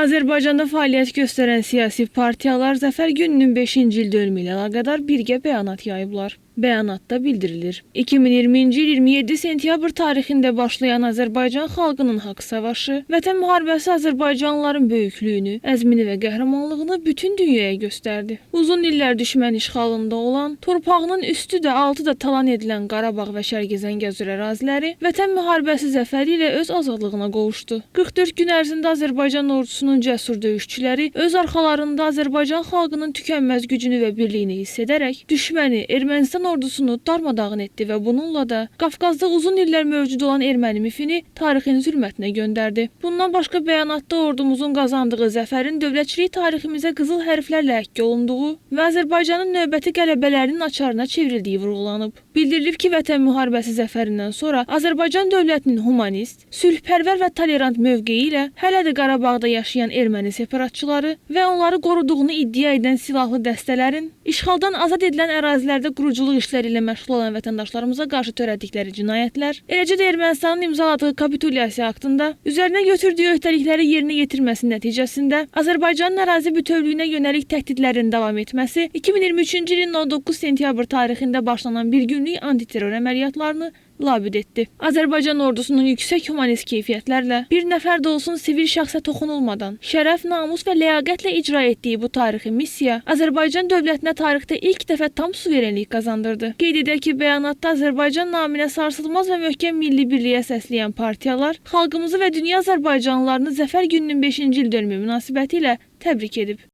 Azərbaycanda fəaliyyət göstərən siyasi partiyalar Zəfər gününün 5-ci il dönümü ilə əlaqədar birgə bəyanat yayıblar. Bəyanatda bildirilir. 2020-ci il 27 sentyabr tarixində başlayan Azərbaycan xalqının haqq savaşı, Vətən müharibəsi Azərbaycanlıların böyüklüyünü, əzmini və qəhrəmanlığını bütün dünyaya göstərdi. Uzun illər düşmən işğalında olan, torpağının üstü də altı da talan edilən Qarabağ və Şərqi Zəngəzur əraziləri Vətən müharibəsi zəfəri ilə öz azadlığına qovuşdu. 44 gün ərzində Azərbaycan ordusunun cəsur döyüşçüləri öz arxalarında Azərbaycan xalqının tükənməz gücünü və birliyini hiss edərək düşməni Ermənistan ordusunu darmadağın etdi və bununla da Qafqazda uzun illər mövcud olan erməni mifini tarixin zülmətinə göndərdi. Bundan başqa bəyanatda ordumuzun qazandığı zəfərin dövlətçilik tariximizə qızıl hərflərlə həkk olunduğu və Azərbaycanın növbəti qələbələrinin açarına çevrildiyi vurğulanıb. Bildirilib ki, Vətən müharibəsi zəfərindən sonra Azərbaycan dövlətinin humanist, sülhpərvər və tolerant mövqeyi ilə hələ də Qarabağda yaşayan erməni separatçıları və onları qoruduğunu iddia edən silahlı dəstələrin işğaldan azad edilən ərazilərdə quruculuq işləri ilə məşğul olan vətəndaşlarımıza qarşı törətdikləri cinayətlər, eləcə də Ermənistanın imzaladığı kapitulyasiya aktında üzərinə götürdüyü öhdəlikləri yerinə yetirməsi nəticəsində Azərbaycanın ərazi bütövlüyünə yönəlik təhdidlərin davam etməsi 2023-cü ilin 19 sentyabr tarixində başlanan bir günlük antiterror əməliyyatlarını labüd etdi. Azərbaycan ordusunun yüksək humanist keyfiyyətlərlə bir nəfər də olsun sivil şəxsə toxunulmadan şərəf, namus və ləyaqətlə icra etdiyi bu tarixi missiya Azərbaycan dövlətinə tarixdə ilk dəfə tam suverenlik qazandırdı. Qeyd edək ki, bəyanatda Azərbaycan naminə sarsılmaz və möhkəm milli birliyə səsləyən partiyalar xalqımızı və dünya azərbaycanlılarını Zəfər gününün 5-ci il dönümü münasibətilə təbrik edib.